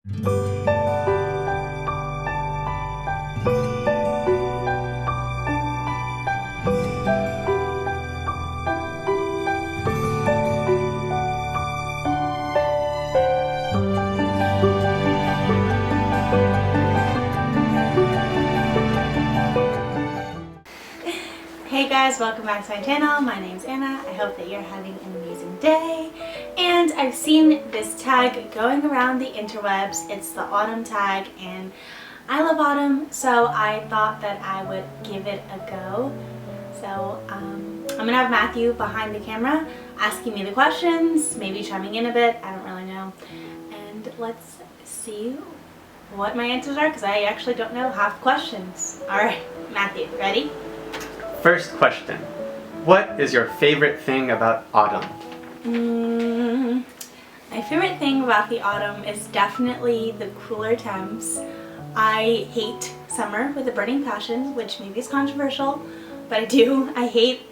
Hey guys, welcome back to my channel. My name's Anna. I hope that you're having an amazing day. And I've seen this tag going around the interwebs. It's the autumn tag and I love autumn, so I thought that I would give it a go. So I'm gonna have Matthew behind the camera asking me the questions, maybe chiming in a bit, I don't really know. And let's see what my answers are because I actually don't know half the questions. Alright, Matthew, ready? First question. What is your favorite thing about autumn? My favorite thing about the autumn is definitely the cooler temps. I hate summer with a burning passion, which maybe is controversial, but I do. I hate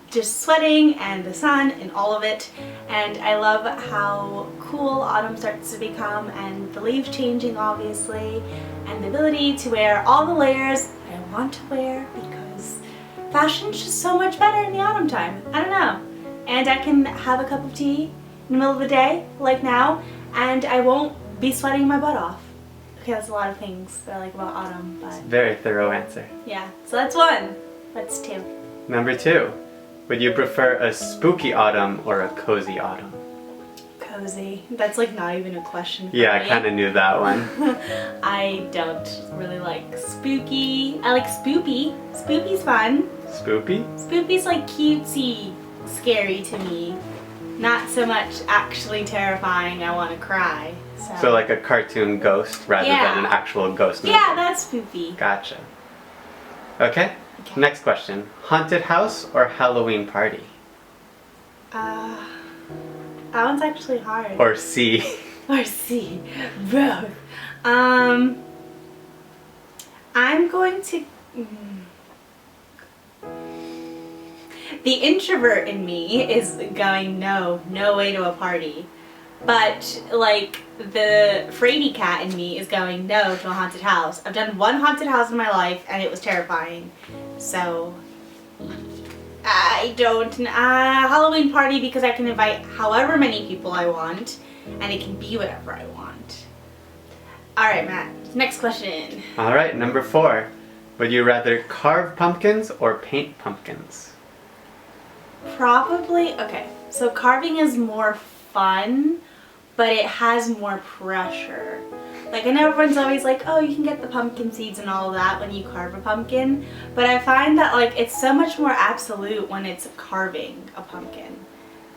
just sweating and the sun and all of it, and I love how cool autumn starts to become and the leaves changing obviously, and the ability to wear all the layers I want to wear because fashion's just so much better in the autumn time. I don't know. And I can have a cup of tea in the middle of the day, like now, and I won't be sweating my butt off. Okay, that's a lot of things that I like about autumn, but... Very thorough answer. Yeah, so that's one. That's two. Number 2. Would you prefer a spooky autumn or a cozy autumn? Cozy. That's like not even a question for Yeah, me. I kind of knew that one. I don't really like spooky. I like spoopy. Spoopy's fun. Spoopy? Spoopy's like cutesy, scary to me. Not so much actually terrifying, I want to cry. So like a cartoon ghost rather than an actual ghost movie? Yeah, that's spoopy. Gotcha. Okay, next question. Haunted house or Halloween party? That one's actually hard. Or C? Or C. Both. I'm going to... The introvert in me is going no way to a party. But like the fraidy cat in me is going no to a haunted house. I've done one haunted house in my life and it was terrifying. So I don't, Halloween party because I can invite however many people I want and it can be whatever I want. Alright Matt, next question. Alright, number 4. Would you rather carve pumpkins or paint pumpkins? Probably, okay, so carving is more fun, but it has more pressure. Like I know everyone's always like, oh, you can get the pumpkin seeds and all of that when you carve a pumpkin, but I find that like it's so much more absolute when it's carving a pumpkin.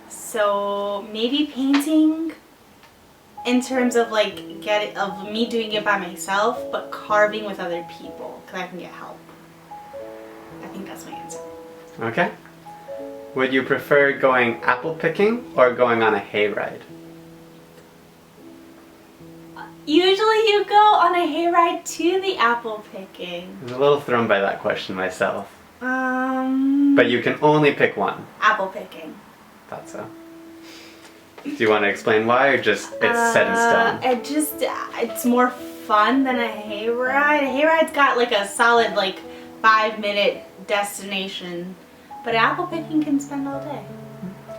So maybe painting in terms of like of me doing it by myself, but carving with other people because I can get help. I think that's my answer. Okay. Would you prefer going apple picking or going on a hayride? Usually you go on a hayride to the apple picking. I was a little thrown by that question myself. But But you can only pick one. apple picking. Thought so. Do you want to explain why or just it's set in stone? It's more fun than a hayride. A hayride's got like a solid like 5-minute destination. But apple picking can spend all day.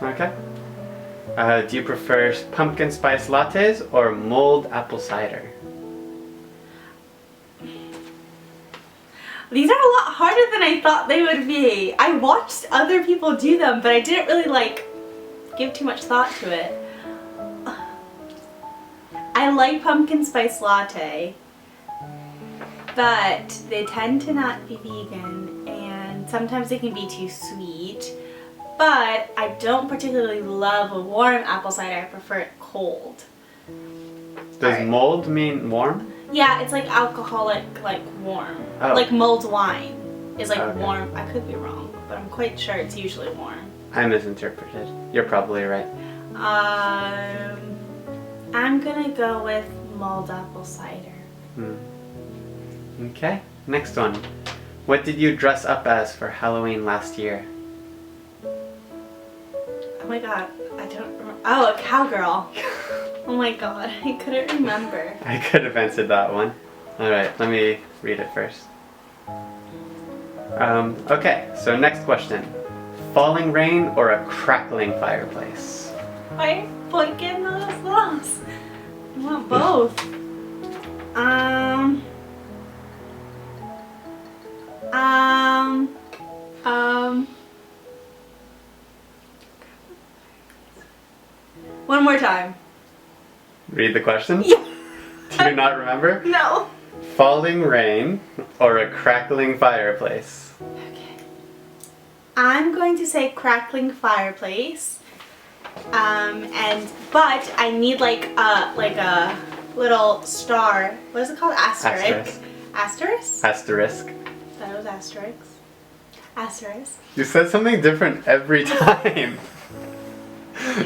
Okay. Do you prefer pumpkin spice lattes or mulled apple cider? These are a lot harder than I thought they would be. I watched other people do them, but I didn't really like give too much thought to it. I like pumpkin spice latte, but they tend to not be vegan and sometimes they can be too sweet. But I don't particularly love a warm apple cider, I prefer it cold. Does mulled mean warm? Yeah, it's like alcoholic, like warm. Oh. Like mulled wine is like Okay. warm. I could be wrong, but I'm quite sure it's usually warm. I misinterpreted. You're probably right. I'm gonna go with mulled apple cider. Okay, next one. What did you dress up as for Halloween last year? Oh my god, I don't remember. Oh, a cowgirl. Oh my god, I couldn't remember. I could have answered that one. Alright, let me read it first. Okay, so next question. Falling rain or a crackling fireplace? Ay, ¿por qué no los dos? I want both. One more time. Read the question? Yeah. Do you not remember? No. Falling rain or a crackling fireplace? Okay. I'm going to say crackling fireplace. But I need like a little star. What is it called? Asterisk. Asterisk? Asterisk. That was asterisk. Asterisk. You said something different every time.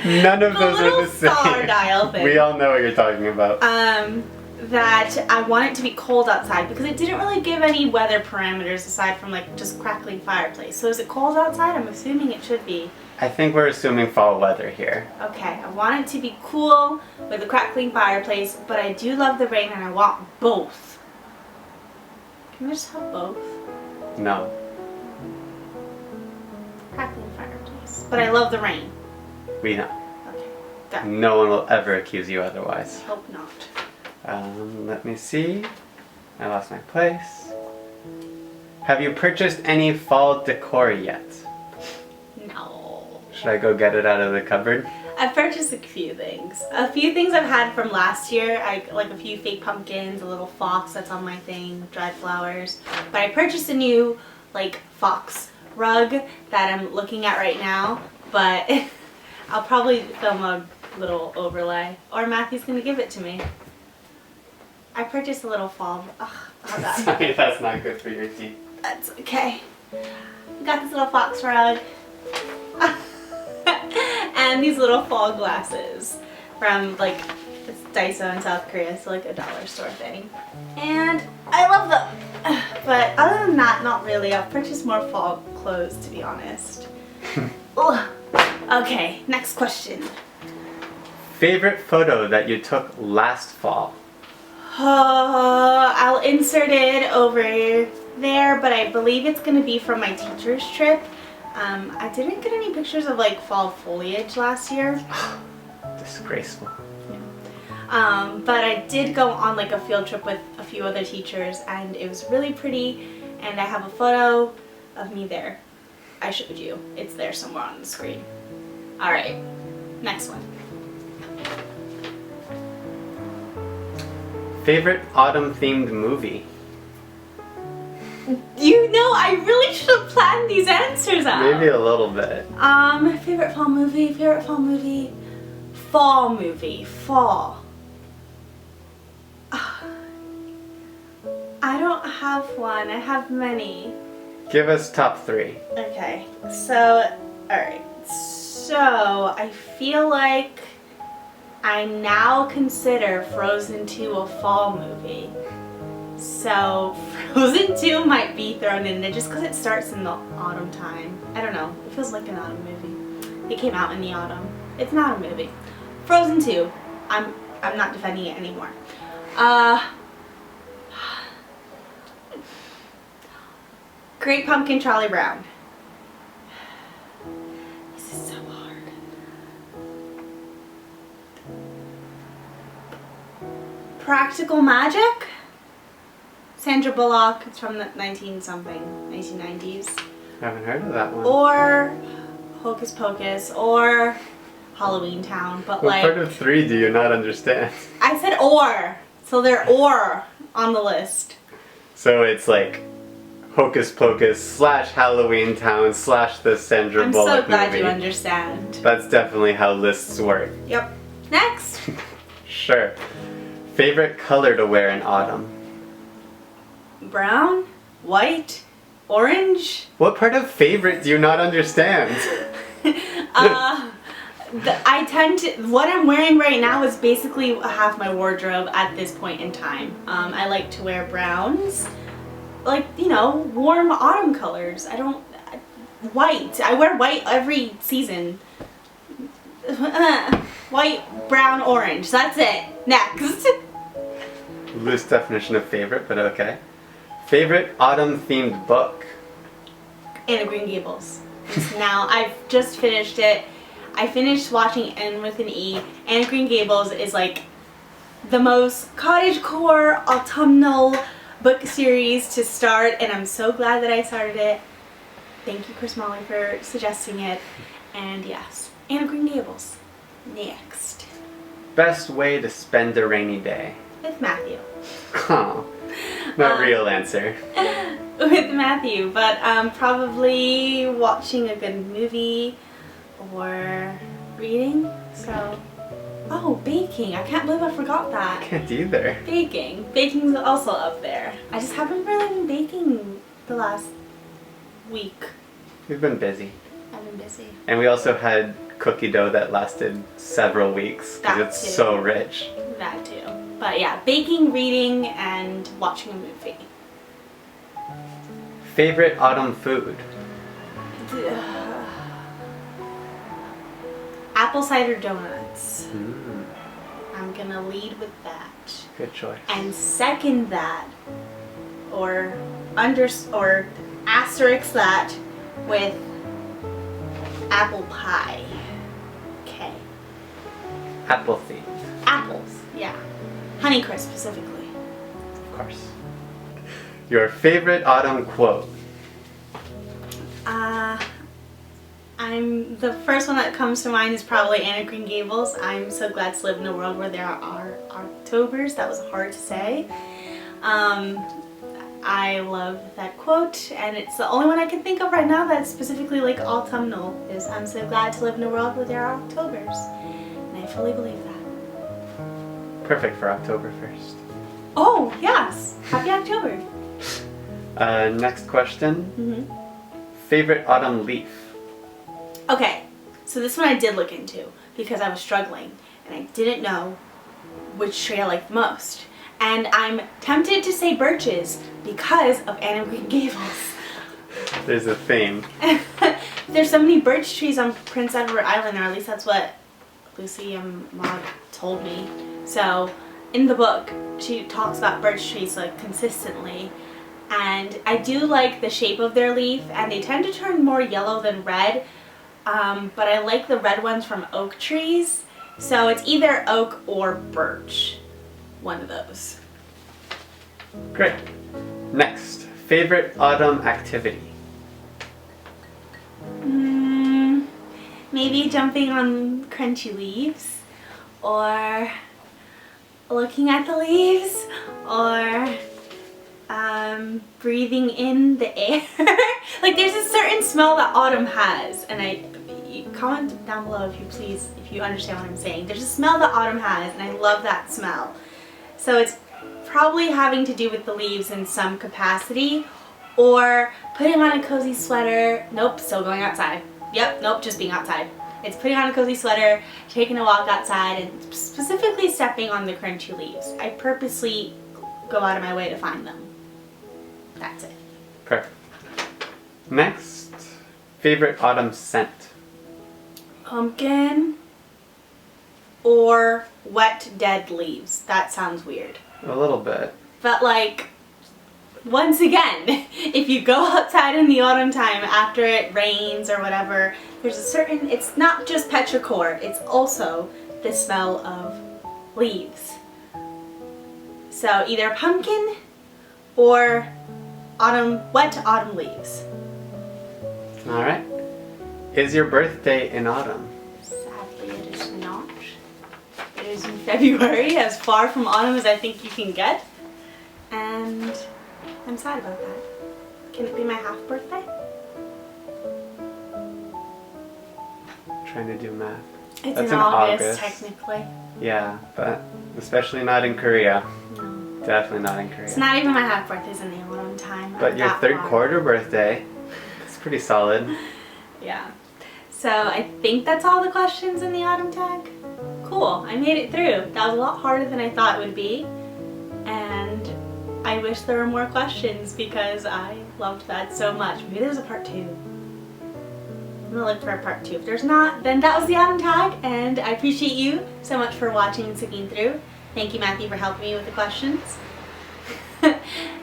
None of those are the same. Star dial thing. We all know what you're talking about. That I want it to be cold outside because it didn't really give any weather parameters aside from like just crackling fireplace. So is it cold outside? I'm assuming it should be. I think we're assuming fall weather here. Okay, I want it to be cool with a crackling fireplace, but I do love the rain and I want both. Can we just have both? No. Crackling fireplace. But I love the rain. We know. Okay, done. No one will ever accuse you otherwise. Hope not. Let me see. I lost my place. Have you purchased any fall decor yet? No. Should I go get it out of the cupboard? I've purchased a few things. A few things I've had from last year, like a few fake pumpkins, a little fox that's on my thing, dried flowers. But I purchased a new like fox rug that I'm looking at right now, but I'll probably film a little overlay, or Matthew's gonna give it to me. I purchased a little fall. Ugh, Sorry, that's not good for your teeth. That's okay. I got this little fox rug. And these little fall glasses from like it's Daiso in South Korea, so like a dollar store thing. And I love them. But other than that, not really. I've purchased more fall clothes to be honest. Ugh. Okay, next question. Favorite photo that you took last fall? I'll insert it over there, but I believe it's going to be from my teacher's trip. I didn't get any pictures of like fall foliage last year. Disgraceful. But I did go on like a field trip with a few other teachers and it was really pretty and I have a photo of me there. I showed you. It's there somewhere on the screen. Alright, next one. Favorite autumn themed movie? You know, I really should have planned these answers out. Maybe a little bit. Favorite fall movie, fall. I don't have one, I have many. Give us top 3. Okay, so, alright. So, I feel like I now consider Frozen 2 a fall movie. So, Frozen 2 might be thrown in there just because it starts in the autumn time. I don't know, it feels like an autumn movie. It came out in the autumn. It's not a movie. Frozen 2, I'm not defending it anymore. Great Pumpkin, Charlie Brown. This is so hard. Practical Magic? Sandra Bullock, it's from the 1990s. I haven't heard of that one. Or Hocus Pocus, or Halloween Town, but What like... part of 3 do you not understand? I said or, so they're or on the list. So it's like Hocus Pocus / Halloween Town / the Sandra I'm Bullock so glad movie. you understand. That's definitely how lists work. Yep. Next. Sure. Favorite color to wear in autumn? Brown, white, orange. What part of favorite do you not understand? I tend to, what I'm wearing right now is basically half my wardrobe at this point in time. I like to wear browns, like, you know, warm autumn colors. White. I wear white every season. white, brown, orange. That's it. Next. Loose definition of favorite, but okay. Favorite autumn-themed book? Anne of Green Gables. Now, I've just finished it. I finished watching N with an E. Anne of Green Gables is like the most cottagecore autumnal book series to start, and I'm so glad that I started it. Thank you, Chris Molly, for suggesting it. And yes, Anne of Green Gables. Next. Best way to spend a rainy day? With Matthew. Oh, not real answer. With Matthew, but probably watching a good movie or reading. So, oh, baking. I can't believe I forgot that. Can't either. Baking. Baking's also up there. I just haven't really been baking the last week. We've been busy. I've been busy. And we also had cookie dough that lasted several weeks because That it's too. so rich. That too. But yeah, baking, reading, and watching a movie. Favorite autumn food? Apple cider donuts. Mm, I'm gonna lead with that. good choice. And second that, or asterisk that with apple pie. Okay. Apple themed, Apples, yeah. Honeycrisp specifically. of course. Your favorite autumn quote? The first one that comes to mind is probably Anne of Green Gables. I'm so glad to live in a world where there are Octobers. That was hard to say. I love that quote, and it's the only one I can think of right now that's specifically like autumnal. Is I'm so glad to live in a world where there are Octobers, and I fully believe that. Perfect for October 1st. Oh yes, happy October. Next question. Mm-hmm. Favorite autumn leaf? Okay, so this one I did look into because I was struggling and I didn't know which tree I liked the most. And I'm tempted to say birches because of Anne of Green Gables. There's a theme. There's so many birch trees on Prince Edward Island, or at least that's what Lucy and Maud told me. So in the book, she talks about birch trees like consistently. And I do like the shape of their leaf, and they tend to turn more yellow than red. But I like the red ones from oak trees. So it's either oak or birch. One of those. Great. Next, favorite autumn activity? Maybe jumping on crunchy leaves, or looking at the leaves, or breathing in the air. Like there's a certain smell that autumn has, and comment down below if you understand what I'm saying. There's a smell that autumn has, and I love that smell. So it's probably having to do with the leaves in some capacity, or putting on a cozy sweater. Nope, still going outside. Yep, nope, just being outside. It's putting on a cozy sweater, taking a walk outside, and specifically stepping on the crunchy leaves. I purposely go out of my way to find them. That's it. Perfect. Next, favorite autumn scent? Pumpkin or wet dead leaves. That sounds weird. A little bit. But like, once again, if you go outside in the autumn time after it rains or whatever, there's a certain, it's not just petrichor, it's also the smell of leaves. So either pumpkin or wet autumn leaves. All right. Is your birthday in autumn? Sadly, it is not. It is in February, as far from autumn as I think you can get. And I'm sad about that. Can it be my half birthday? Trying to do math. It's That's in in August, August. technically. Yeah, but especially not in Korea. No. Definitely not in Korea. It's not even my half birthday's in the autumn time. But Not your that third far. quarter birthday, it's pretty solid. Yeah. So I think that's all the questions in the autumn tag. Cool, I made it through. That was a lot harder than I thought it would be. And I wish there were more questions because I loved that so much. Maybe there's a part 2. I'm gonna look for a part 2. If there's not, then that was the autumn tag, and I appreciate you so much for watching and sticking through. Thank you, Matthew, for helping me with the questions.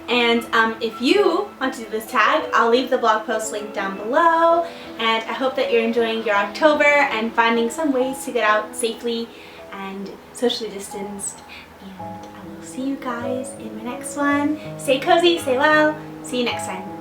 And if you want to do this tag, I'll leave the blog post link down below. And I hope that you're enjoying your October and finding some ways to get out safely and socially distanced. And I will see you guys in my next one. Stay cozy, stay well. See you next time.